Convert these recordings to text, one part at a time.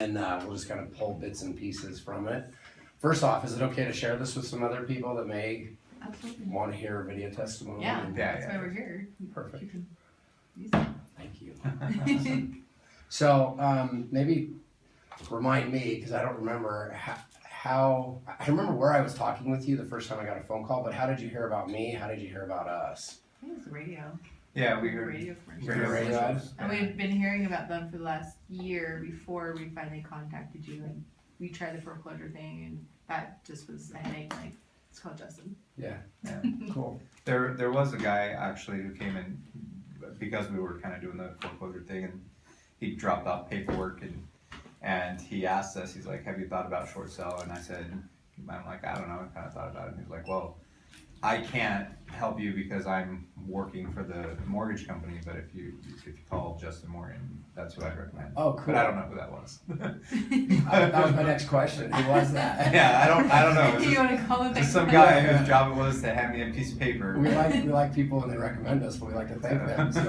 and we'll just kind of pull bits and pieces from it. First off, is it okay to share this with some other people that may Absolutely. want to hear a video testimony? Yeah, that's why we're here. Perfect. You can use it. Thank you. So maybe remind me, because I don't remember how, I remember where I was talking with you the first time I got a phone call, but how did you hear about me? How did you hear about us? I think it was the radio. Yeah, we heard Radio commercials. You heard radio ads? And we've been hearing about them for the last year before we finally contacted you, and we tried the foreclosure thing, and that just was a headache. Like, it's called Justin. Yeah. Yeah. Cool. There was a guy actually who came in because we were kind of doing the foreclosure thing, and he dropped off paperwork and he asked us, he's like, have you thought about short sale? And I'm like, I don't know, I kind of thought about it. And he's like, well, I can't help you because I'm working for the mortgage company, but if you call Justin Morgan, that's who I'd recommend. Oh, cool. But I don't know who that was. That was my next question. Who was that? Yeah, I don't know. You want to call it Just some guy whose job it was to hand me a piece of paper. We like people when they recommend us, but we like to thank them. So.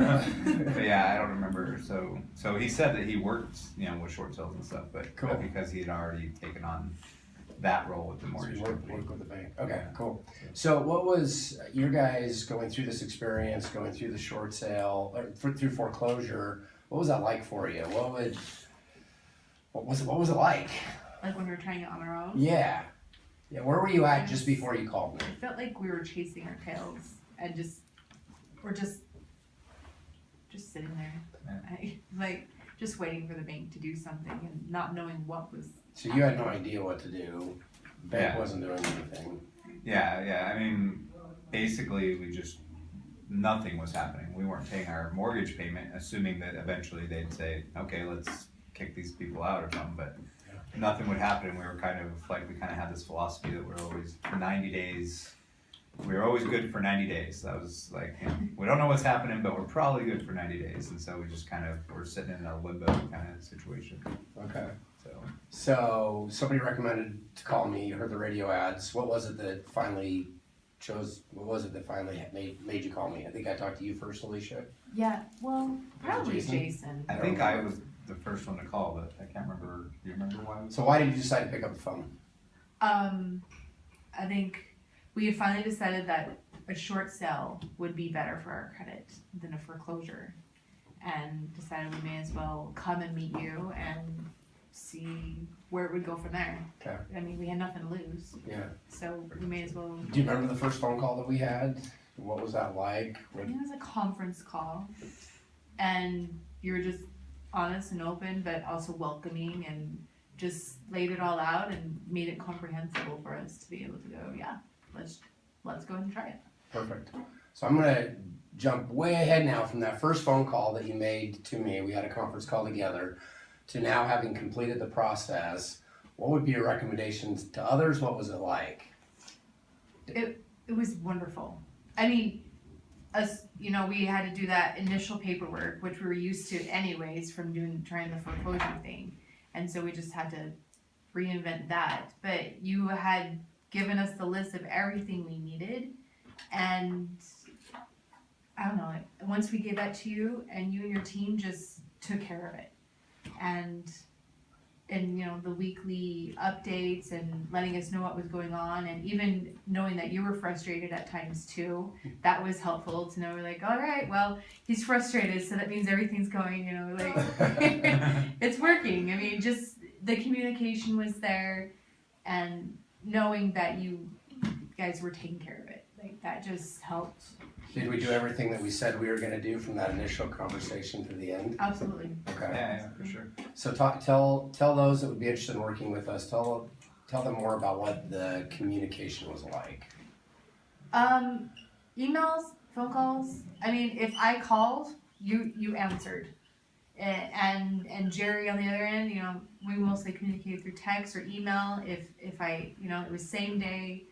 But yeah, I don't remember. So he said that he worked, with short sales and stuff, but Cool. because he had already taken on that role with the mortgage company. Work with the bank. Okay, cool. So what was your guys going through this experience, going through the short sale, or through foreclosure? What was that like for you? What was it like? Like when we were trying it on our own. Yeah. Where were you at just before you called me? It felt like we were chasing our tails and we're just sitting there, like just waiting for the bank to do something and not knowing what was. So you had no idea what to do. Bank Yeah. wasn't doing anything. Yeah. I mean, basically, nothing was happening. We weren't paying our mortgage payment, assuming that eventually they'd say, okay, let's kick these people out or something, but nothing would happen. And we kind of had this philosophy that we're always, for 90 days, we were always good for 90 days. That was like, we don't know what's happening, but we're probably good for 90 days. And so we just we're sitting in a limbo kind of situation. Okay. So So somebody recommended to call me. You heard the radio ads. What was it that finally made you call me? I think I talked to you first, Alicia. Yeah, well, probably Jason? Jason. I think I was the first one to call, but I can't remember. Do you remember why? So why did you decide to pick up the phone? I think we had finally decided that a short sale would be better for our credit than a foreclosure, and decided we may as well come and meet you and see where it would go from there. Okay. I mean, we had nothing to lose, Yeah. so we may as well. Do you remember the first phone call that we had? What was that like? I think it was a conference call, and you were just honest and open, but also welcoming, and just laid it all out and made it comprehensible for us to be able to go, yeah, let's go and try it. Perfect. So I'm gonna jump way ahead now from that first phone call that you made to me. We had a conference call together, to now having completed the process. What would be your recommendations to others? What was it like? It was wonderful. I mean, we had to do that initial paperwork, which we were used to anyways from trying the foreclosure thing. And so we just had to reinvent that. But you had given us the list of everything we needed. And I don't know, once we gave that to you, and you and your team just took care of it. And the weekly updates and letting us know what was going on, and even knowing that you were frustrated at times too, that was helpful to know. We're like, all right, well, he's frustrated, so that means everything's going, it's working. I mean, just the communication was there, and knowing that you guys were taking care of it, like that just helped. Did we do everything that we said we were gonna do from that initial conversation to the end? Absolutely. Okay. Yeah, for sure. So tell those that would be interested in working with us, tell them more about what the communication was like. Emails, phone calls. I mean, if I called, you answered. And Jerry on the other end, we mostly communicated through text or email. If I, it was same day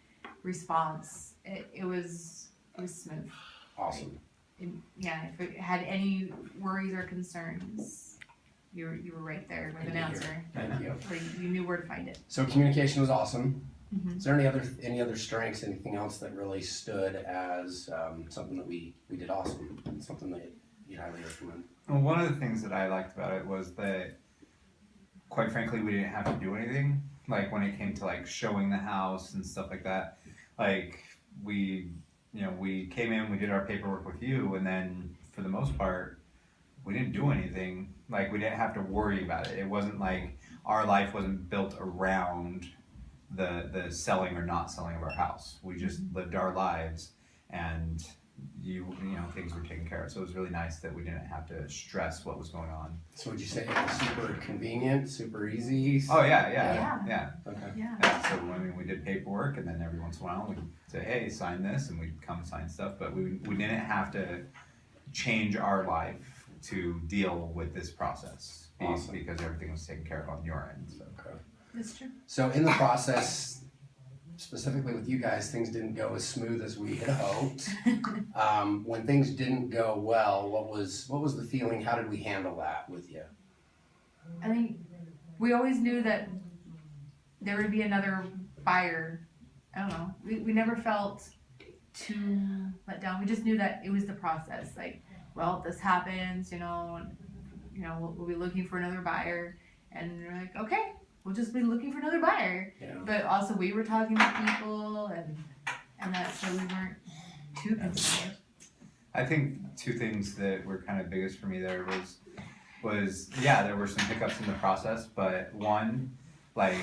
response. It was smooth. Awesome. If it had any worries or concerns, you were right there with an answer. Thank you. Like you knew where to find it. So communication was awesome. Mm-hmm. Is there any other strengths, anything else that really stood as something that we did awesome, something that you highly recommend? Well, one of the things that I liked about it was that quite frankly, we didn't have to do anything. Like when it came to like showing the house and stuff like that, like we came in, we did our paperwork with you, and then for the most part, we didn't do anything. Like we didn't have to worry about it. It wasn't like our life wasn't built around the selling or not selling of our house. We just lived our lives, and things were taken care of. So it was really nice that we didn't have to stress what was going on. So would you say it was super convenient, super easy? Oh yeah. Okay. Yeah. Yeah, so I mean, we did paperwork, and then every once in a while we'd say, "Hey, sign this," and we'd come sign stuff. But we didn't have to change our life to deal with this process Awesome. because everything was taken care of on your end. So. Okay. That's true. So in the process, specifically with you guys, things didn't go as smooth as we had hoped. When things didn't go well, what was the feeling? How did we handle that with you? I think we always knew that there would be another buyer. I don't know. We never felt too let down. We just knew that it was the process. Like, well, this happens, we'll be looking for another buyer, and we're like, okay, we'll just be looking for another buyer. Yeah. But also we were talking to people and that, so we weren't too concerned. I think two things that were kind of biggest for me there was yeah, there were some hiccups in the process, but one, like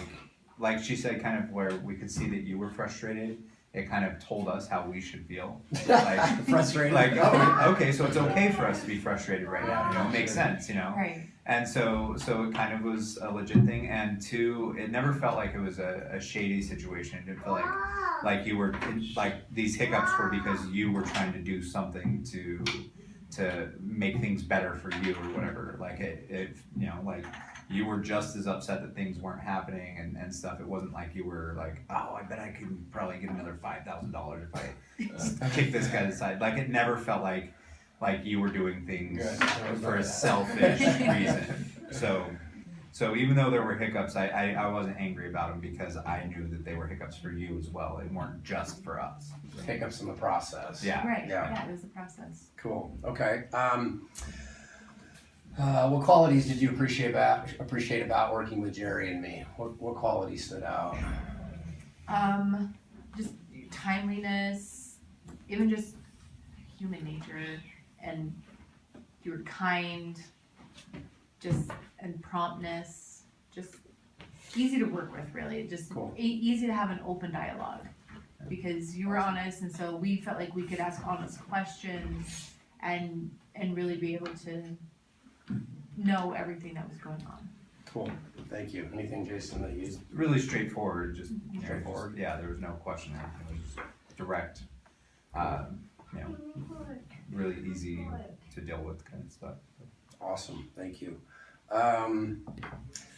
she said, kind of where we could see that you were frustrated. It kind of told us how we should feel. Like Frustrated. Like, oh, okay, so it's okay for us to be frustrated right now. It makes sense, Right. And so it kind of was a legit thing. And two, it never felt like it was a shady situation. It didn't feel like you were like these hiccups were because you were trying to do something to make things better for you or whatever. Like it like you were just as upset that things weren't happening and stuff. It wasn't like you were like, oh, I bet I could probably get another $5,000 if I kick this guy aside. Like it never felt like you were doing things for a selfish reason. So even though there were hiccups, I wasn't angry about them because I knew that they were hiccups for you as well. They weren't just for us. Hiccups in the process. Yeah. Right. Yeah. Yeah, it was the process. Cool. Okay. What qualities did you appreciate about working with Jerry and me? What qualities stood out? Just timeliness, even just human nature, and you were kind, and promptness, just easy to work with, really. Just Cool. Easy to have an open dialogue because you were honest, and so we felt like we could ask honest questions and really be able to know everything that was going on. Cool. Thank you. Anything, Jason, that you? Really straightforward, just Straightforward. yeah, there was no question. It was just direct, really easy to deal with kind of stuff. Awesome. Thank you.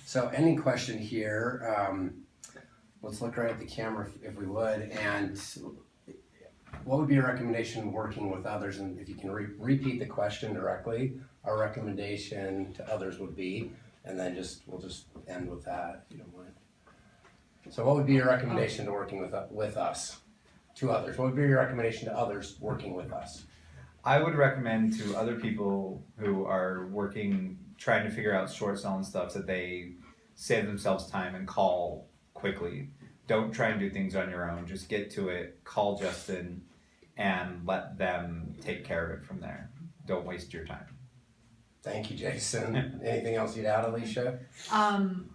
So any question here? Let's look right at the camera if we would. And what would be your recommendation working with others? And if you can repeat the question directly, our recommendation to others would be, and then we'll just end with that if you don't mind. So what would be your recommendation to working with us, to others? What would be your recommendation to others working with us? I would recommend to other people who are working, trying to figure out short selling stuff, that they save themselves time and call quickly. Don't try and do things on your own. Just get to it, call Justin, and let them take care of it from there. Don't waste your time. Thank you, Jason. Anything else you'd add, Alicia?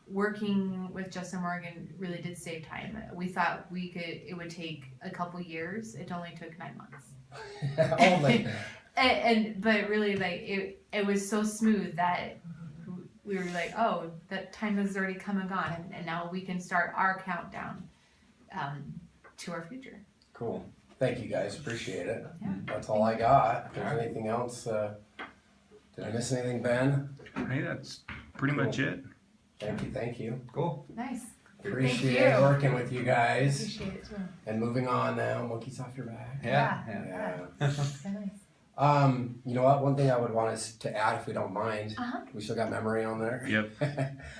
Working with Justin Morgan really did save time. We thought it would take a couple years. It only took 9 months. Only. But really, like it was so smooth that we were like, oh, that time has already come and gone, and now we can start our countdown to our future. Cool. Thank you, guys. Appreciate it. Yeah. That's all I got. If there's anything else, did I miss anything, Ben? Hey, that's pretty much it. Thank you. Cool. Nice. Appreciate you. working with you guys. Appreciate it too. And moving on now, monkeys off your back. Yeah. Yeah. So nice. You know what? One thing I would want us to add, if we don't mind, Uh-huh. we still got memory on there. Yep.